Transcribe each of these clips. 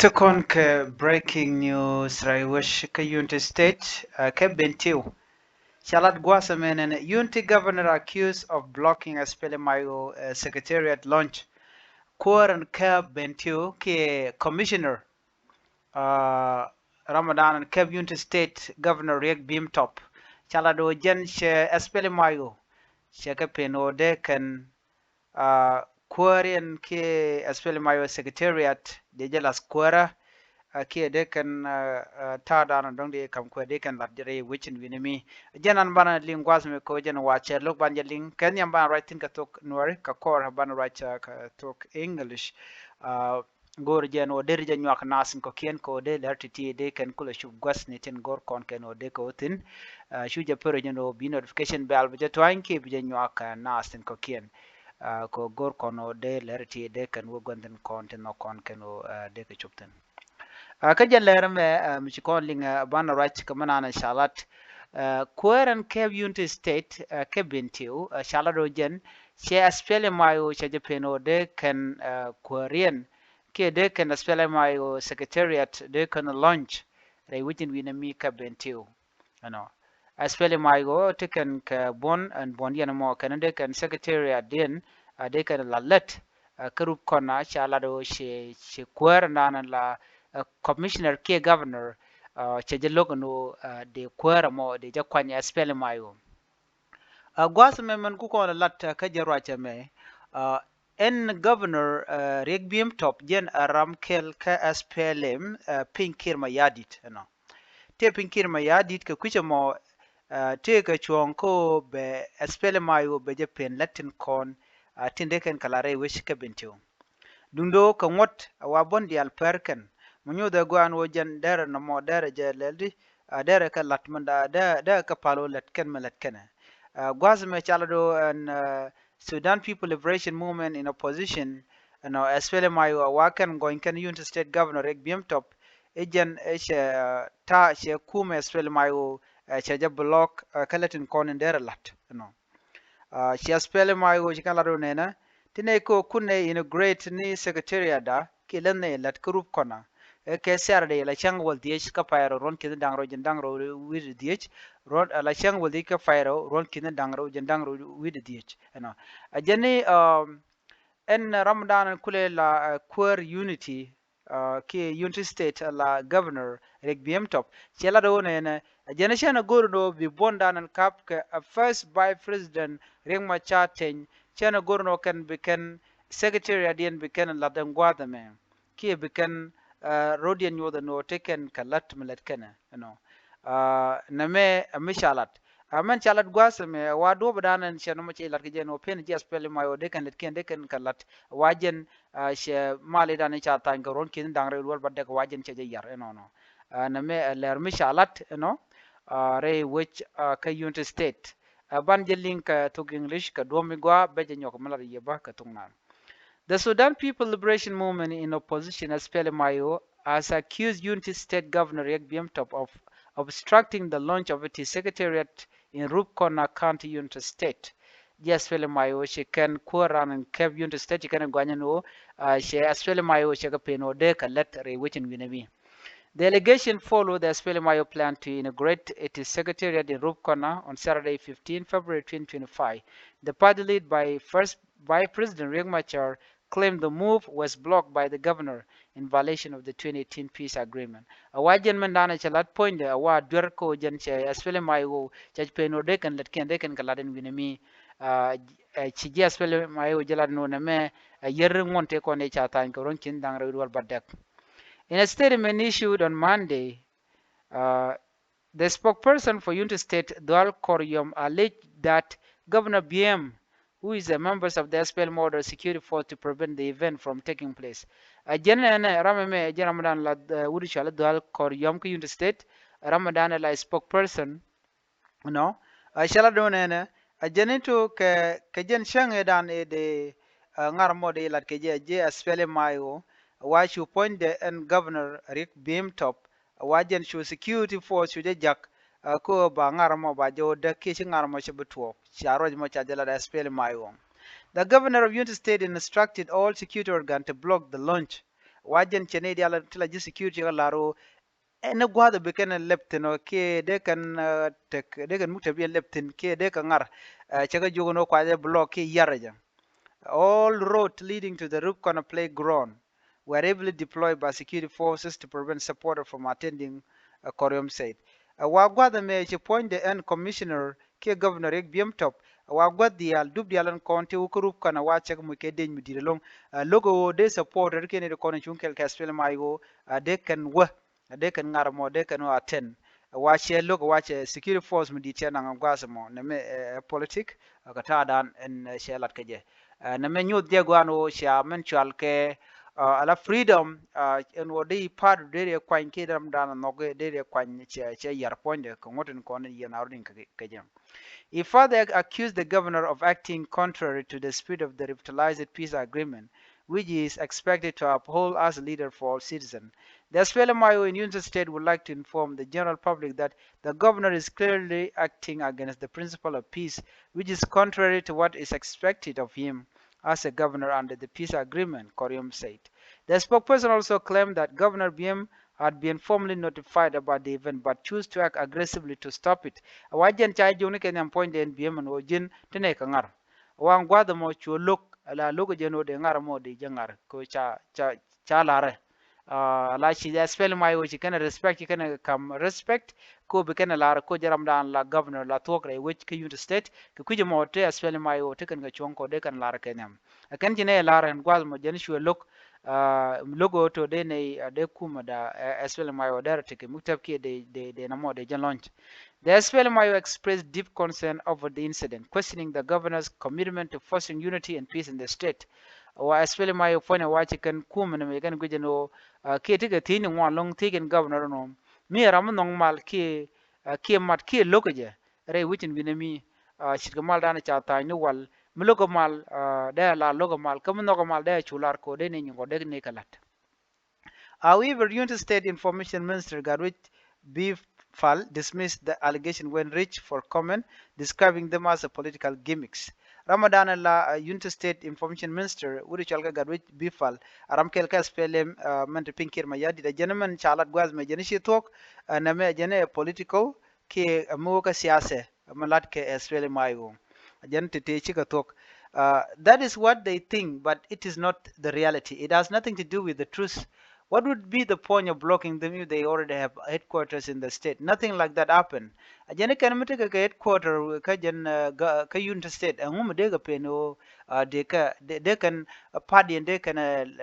Tukon ke breaking news raiwash ke Unity State ke bentiu. Shalat Guasamenen, Unity governor accused of blocking a SPLM IO secretariat launch. Kuäär and kääp bentiu ke commissioner Ramadan and kääp Unity State governor Riek Bimtop. Shalado jen she SPLM IO. She ke penode kan Kuäär ke SPLM IO secretariat de jelas Kuäär kia de kan ta dana dong de kam ko de kan lat jere wichin winimi janan bana lingwas me ko jan wache lok ban ling kan yam ban writing ka tok Nuer ka kor ban write ka tok English gor jan o der jan yak nasin ko kien ko de lertiti de kan kula shu gwas ne ten gor kon ken o de ko tin shu ja pero jan o bi notification bell be to an ke bi jan yak nasin ko kien ko gor kon o de lertiti de kan wo gonden kon ten no kon ken o de ka chupten ka jalle me mi kon linga bana right ka manana shalat Kuäär and kääp Unity State ke bentiu shalat rojen she SPLM IO che jepeno de kan Kuäärien ke de kan SPLM IO secretariat de kan launch re witin winami ka bentiu ano SPLM IO te kan ka bon and bon yana mo kan de kan secretariat den de kan lalet karup kona shalado she Kuäär nana la commissioner ke governor cheje logano de Kuäär mo de jakwanya SPLM IO gwas me man ku ko lat ka jarwa me en governor Riek Bimtop jen ramkel ka SPLM pinkir ma yadit no te pinkir ma yadit ka kuche mo te ka chuon ko be SPLM IO be je pen latin kon tinde ken kalare wish ka bentiu dundo ka ngot wa bondi al perken munyo da gwan wo jan dere no mo dere je leldi dere ka latmanda da ka palo latken malatkene gwaz me chalado and Sudan People Liberation Movement in opposition no SPLM IO wakan going kan Unity State Governor Riek Bimtop ejan ta she kume SPLM IO che ja block kalatin konen dere lat no she SPLM IO jikan lado nena tine ko kunne integrate ni secretariat da ke lenne lat group kona ke sarde la chang wal diech ka fayro ron kin dangro jin dangro wid diech ron la chang wal di ka fayro ron kin dangro jin dangro wid diech no ajani en Ramadan kule la Kuäär unity ke Unity State la governor Riek Bimtop chela do ne ajana shana gordo bi bonda nan kap ke first by president Riek Machar ten chana gorno kan biken secretary adien biken la dangwada me ke biken rodian yoda no teken kalat melet kana no na me mishalat aman chalat gwas me wa do badanan shano ma chelat ke jeno pen jas pele mayo de kan let ken de kan kalat wajen she mali dan cha tan ko ron kin dangre wol badde ko wajen che yar no no na me ler mishalat no re which ka Unity State ban je link to English ka do mi gwa be je nyok malar yeba ka tungna the Sudan People Liberation Movement in opposition SPLM IO has accused Unity State Governor Riek Bimtop of obstructing the launch of its secretariat in Rupkona County, Unity State. Yes, SPLM IO she can Kuäär and kääp Unity State can gwanyano she SPLM IO she ka peno de ka let re wichin winami. The allegation followed the SPLM IO plan to inaugurate its secretariat in Rupkona on Saturday, 15 February 2025. The party led by President Riek Machar claimed the move was blocked by the governor in violation of the 2018 peace agreement. Awajan mandana chalat point awa dwerko jan che SPLM IO chaj peno dekan letken dekan kaladen winami chiji SPLM IO jalad no name yerre ngonte ko ne chatan ko ronkin dang rewal badek. In a statement issued on Monday, the spokesperson for Unity State, Dual Koryom, alleged that Governor BM, who is a member of the SPLM order security force to prevent the event from taking place. Ramadan la Udishala Dual Koryom Unity State, Ramadan la spokesperson, no, Shala Donana, a janito Kajan Shang Edan de Ngarmode la Kaja SPLM IO. Why should point the and Governor Riek Bimtop wajen shu security force shu jak ko ba ngaramo ba jo da kishi ngaramo shi butuo sharo mo cha jala da SPLM IO. The governor of Unity State instructed all security organs to block the launch wajen chene di ala tila ji security ga laro ene gwada be kan leptino ke de kan tek de kan mutabi leptin ke de kan ngar chaga jogono kwa block ke yaraja. All roads leading to the Rubicon playground were heavily deployed by security forces to prevent supporters from attending, Koryom said. Wagwada me che point the end commissioner ke governor ek biem top wagwad dial dub dialan konti ukurup kana wachak mu ke den mi direlong logo de supporter ke ne de kono chunkel kaspel mayo de kan wa de kan ngar mo de kan attend wache logo wache security force mi ditya na ngwasa mo ne me politic ka ta dan en shelat keje na men youth dia gwano sha men chalke ala freedom en wodi part de kwan ke dam dan noge de kwan che yar ponde ko ngoten ko ne yen awdin ke jam. He further accused the governor of acting contrary to the spirit of the revitalized peace agreement, which is expected to uphold as a leader for all citizens. The SPLM IO in United States would like to inform the general public that the governor is clearly acting against the principle of peace, which is contrary to what is expected of him as a governor under the peace agreement, Koryom said. The spokesperson also claimed that Governor Biem had been formally notified about the event but chose to act aggressively to stop it. Wajen chai joni kenyam point den Biem and ojin tene kangar. Wang gwada mo chu look la logo jeno de ngar mo de jangar ko cha lare. La shi da spell my which can respect you can come respect ko be can la ko jaram dan la governor la tokre which ke unit state ke kuje mo te spell my o te kan ga chonko de kan la kenyam kan jine la ran gwal mo jen shu look logo to de ne de kuma da spell my o da te ke mutab ke de na mo de jan launch. The SPLM IO expressed deep concern over the incident, questioning the governor's commitment to fostering unity and peace in the state. Wa SPLM IO fone wachi kan kuma na me kan guje no ke tiga tini wan long tigen governor no mi ram nong mal ke mat ke lokaje re wichin binami shirga mal dana cha ta ni wal mi logo mal da la logo mal kam no mal da chular ko de ne ngo de ne kalat. However, United States Information Minister Garwit Beef Fall dismissed the allegation when reached for comment, describing them as a political gimmicks. Ramadan la United States Information Minister Uri Chalga Garwit Bifal Aram Kelka SPLM Mente Pinkir Mayadi the gentleman Chalat Guaz Majanishi talk na me jene political ke muka siase malat ke SPLM IO jan tete chika talk. That is what they think, but it is not the reality. It has nothing to do with the truth. What would be the point of blocking them if they already have headquarters in the state? Nothing like that happened. Ajane kan mete ka headquarter ka jan ka unit state angum de ga peno de kan party and de kan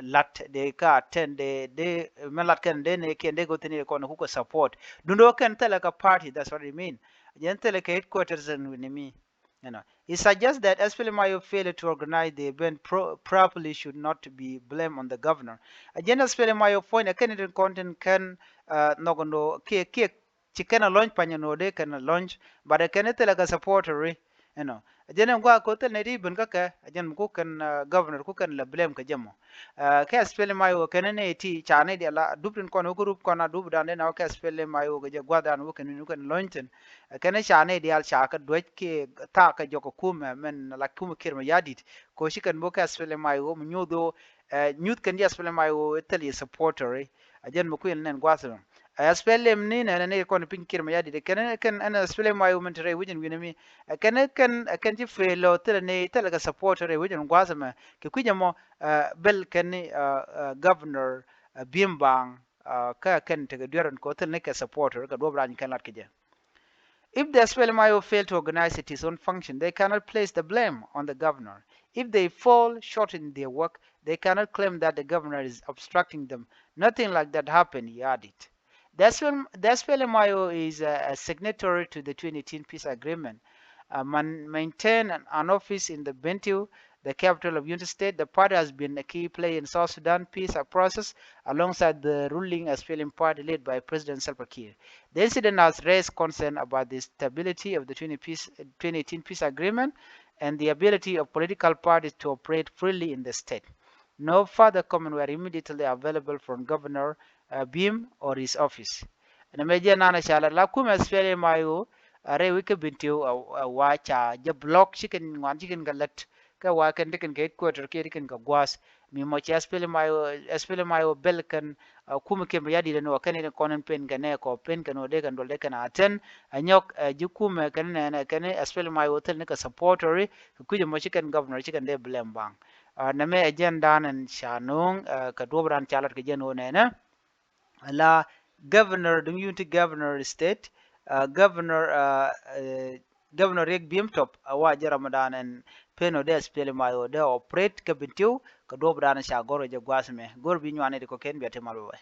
lat de ka attend de melat kan de ne ken de go tini ko ko support. Dundo kan tell like a party, that's what it mean. Ajane tell like headquarters and winimi. You know, he suggests that SPLMIO failure to organize the event properly should not be blamed on the governor. Agenda SPLMIO point a candidate content can nogono ke chikena launch panyano de can launch but a canete like a supporter, you know. Agenda ngwa kotel ne ribbon kaka agenda ko kan governor ko kan la blame ka jamo. Ke SPLMIO kanene ti chane de la dupin kono group kona dub dan na ke SPLMIO ga gwadan wo kan launch kana shane dial shaka dwek ke ta ka joko kuma men la kuma kirma yadit ko shi kan boka SPLM IO mu nyodo nyut kan dia SPLM IO tali supporter ajen mu kuin nen gwasam SPLM ni na ne ko pin kirma yadit kana kan ana SPLM IO men tare wujin winami kana kan ji felo tele ne tele ka supporter wujin gwasam ke kujamo bel kan governor bimbang ka kan te duran ko tele ne ka supporter ka dobran kan lat keje. If the SPLM IO failed to organize its own function, they cannot place the blame on the governor. If they fall short in their work, they cannot claim that the governor is obstructing them. Nothing like that happened, he added. The SPLM IO is a signatory to the 2018 peace agreement. Maintain an office in the bentiu, the capital of United States. The party has been a key player in South Sudan peace process alongside the ruling SPLM party led by President Salva Kiir. The incident has raised concern about the stability of the 2018 peace agreement and the ability of political parties to operate freely in the state. No further comment were immediately available from Governor Beam or his office. Nameja nana shala la kuma SPLM IO are wike bintiu wacha ja block chicken wan chicken galat ka wa kan dikin headquarter ke dikin ga gwas mi mo ci SPLM IO bel kan kuma ke yadi no kan ne konen pen gane ko pen kan de kan dole kan aten anyok ji kuma kan ne kan SPLM IO tel ne ka supporter ku je mo ci kan governor ci kan de blem bang na me agenda nan shanung ka dobran chalat ke jeno ne na la governor dung unity governor state governor rek biem top awa ramadan en peno de SPLM IO de operate ka bentiu ka dobran sha goro je gwasme gor bi nyane ko ken biate malwe